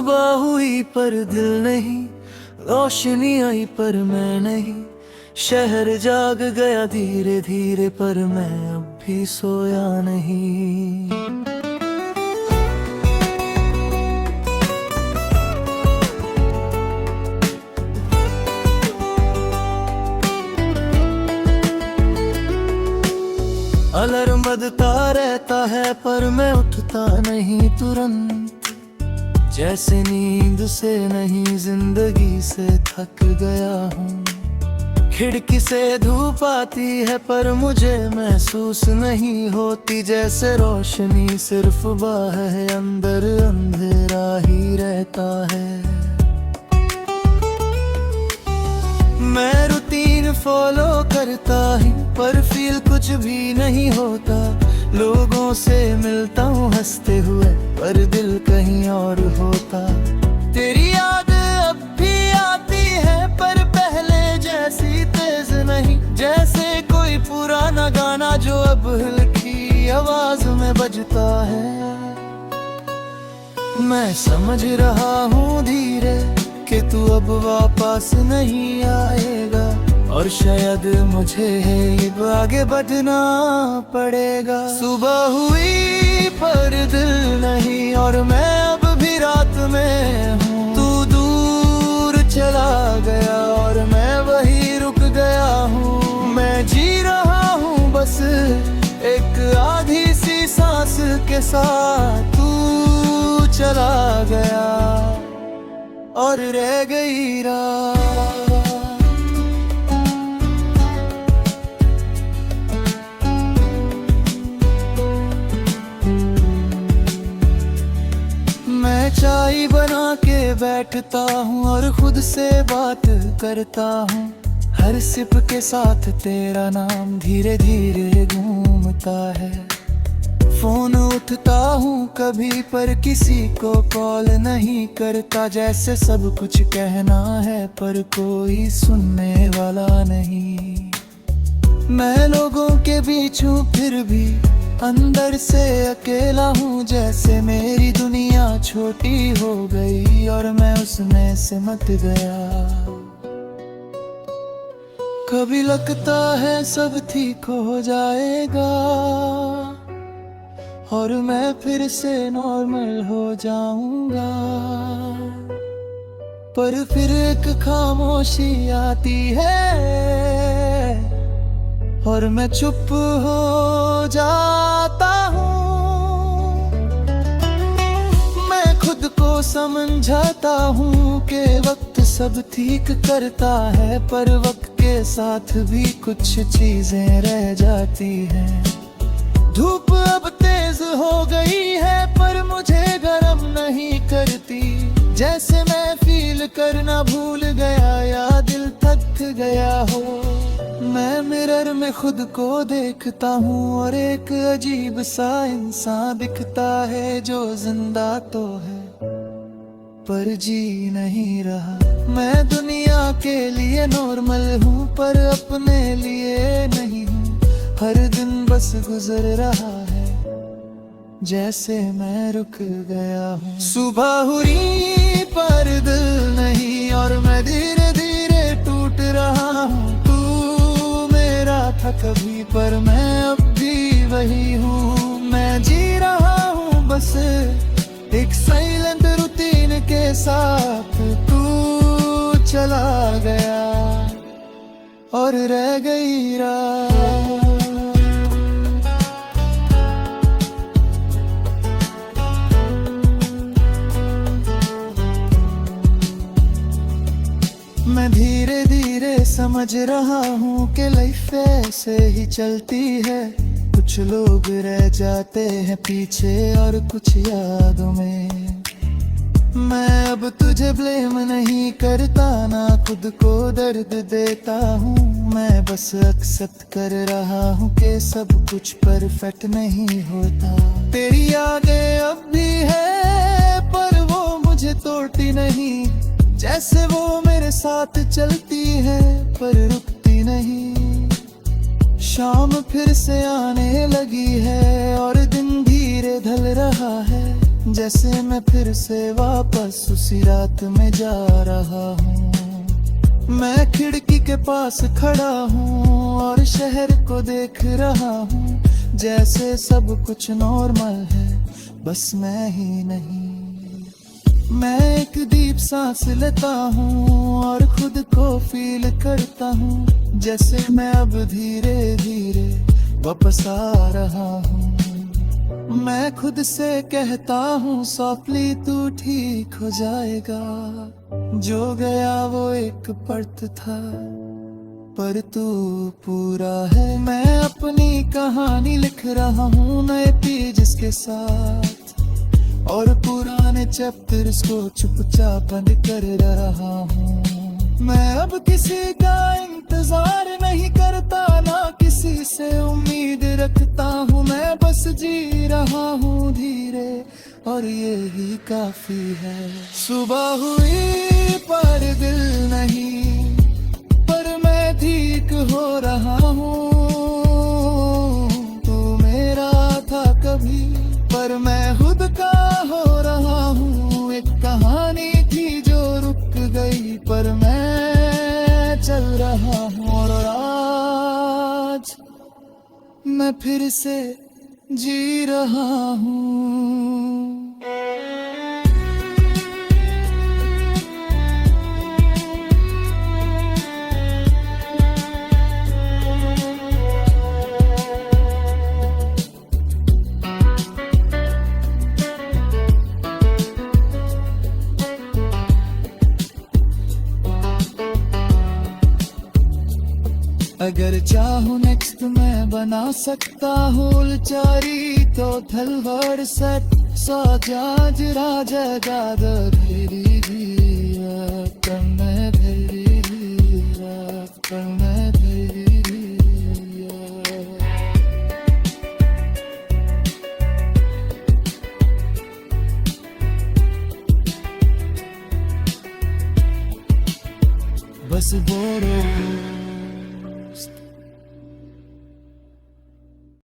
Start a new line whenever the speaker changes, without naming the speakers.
सुबह हुई पर दिल नहीं, रोशनी आई पर मैं नहीं। शहर जाग गया धीरे धीरे पर मैं अब भी सोया नहीं। अलार्म बजता रहता है पर मैं उठता नहीं तुरंत। जैसे नींद से नहीं जिंदगी से थक गया हूँ। खिड़की से धूप आती है पर मुझे महसूस नहीं होती। जैसे रोशनी सिर्फ बाहर अंदर अंधेरा ही रहता है। मैं रूटीन फॉलो करता हूँ पर फील कुछ भी नहीं होता। लोगों से मिलता हूँ हंसते हुए पर दिल कहीं और होता। तेरी याद अब भी आती है पर पहले जैसी तेज नहीं। जैसे कोई पुराना गाना जो अब हल्की आवाज में बजता है। मैं समझ रहा हूँ धीरे कि तू अब वापस नहीं आएगा। और शायद मुझे अब आगे बढ़ना पड़ेगा। सुबह हुई पर दिल नहीं और मैं अब भी रात में हूँ। तू दूर चला गया और मैं वही रुक गया हूँ। मैं जी रहा हूँ बस एक आधी सी सांस के साथ। तू चला गया और रह गई रात। मैं चाय बना के बैठता हूँ और खुद से बात करता हूँ। हर सिप के साथ तेरा नाम धीरे धीरे घूमता है। फोन उठता हूँ कभी पर किसी को कॉल नहीं करता। जैसे सब कुछ कहना है पर कोई सुनने वाला नहीं। मैं लोगों के बीच हूँ फिर भी अंदर से अकेला हूँ। जैसे मेरी दुनिया छोटी हो गई और मैं उसमें सिमट गया। कभी लगता है सब ठीक हो जाएगा और मैं फिर से नॉर्मल हो जाऊंगा। पर फिर एक खामोशी आती है और मैं चुप हो जाता हूँ। मैं खुद को समझाता हूँ कि वक्त सब ठीक करता है पर वक्त के साथ भी कुछ चीजें रह जाती हैं। धूप अब तेज हो गई है पर मुझे गर्म नहीं करती। जैसे मैं फील करना भूल गया या दिल थक गया हो। मैं मिरर में खुद को देखता हूँ और एक अजीब सा इंसान दिखता है जो जिंदा तो है पर जी नहीं रहा। मैं दुनिया के लिए नॉर्मल हूँ पर अपने लिए नहीं हूँ। हर दिन बस गुजर रहा है जैसे मैं रुक गया हूँ। सुबह हुई पर दिल नहीं और मैं धीरे धीरे टूट रहा हूँ। तू मेरा था कभी पर मैं अब भी वही हूँ। मैं जी रहा हूँ बस एक साइलेंट रूटीन के साथ। तू चला गया और रह गई रात। मैं धीरे धीरे समझ रहा हूँ कि लाइफ ऐसे ही चलती है। कुछ लोग रह जाते हैं पीछे और कुछ यादों में। मैं अब तुझे ब्लेम नहीं करता ना खुद को दर्द देता हूँ। मैं बस एक्सेप्ट कर रहा हूँ कि सब कुछ परफेक्ट नहीं होता। तेरी यादें अब भी है पर वो मुझे तोड़ती नहीं। जैसे वो मेरे साथ चलती है पर रुकती नहीं। शाम फिर से आने लगी है और दिन धीरे ढल रहा है। जैसे मैं फिर से वापस उसी रात में जा रहा हूँ। मैं खिड़की के पास खड़ा हूँ और शहर को देख रहा हूँ, जैसे सब कुछ नॉर्मल है, बस मैं ही नहीं। मैं एक डीप सांस लेता हूँ और खुद को फील करता हूँ, जैसे मैं अब धीरे धीरे वापस आ रहा हूँ। मैं खुद से कहता हूँ सॉफ्टली तू ठीक हो जाएगा, जो गया वो एक पर्त था पर तू पूरा है। मैं अपनी कहानी लिख रहा हूँ नए पेज के साथ, और पुराने चैप्टर्स को चुपचाप बंद कर रहा हूँ। मैं अब किसी का इंतजार नहीं करता, ना किसी से उम्मीद रखता हूँ। मैं बस जी रहा हूँ धीरे और यही काफी है। सुबह हुई पर दिल नहीं, पर मैं ठीक हो रहा हूँ। तू मेरा था कभी पर मैं खुद का हो रहा हूँ। एक कहानी थी जो रुक गई पर मैं चल रहा हूँ, और आज मैं फिर से जी रहा हूँ। अगर चाहूँ नेक्स्ट मैं बना सकता हूँ उलचारी तो थलवार सेट साजाज राजा दादा धीरे धीरे पर मैं धीरे धीरे पर मैं धीरे धीरे। बस बोलो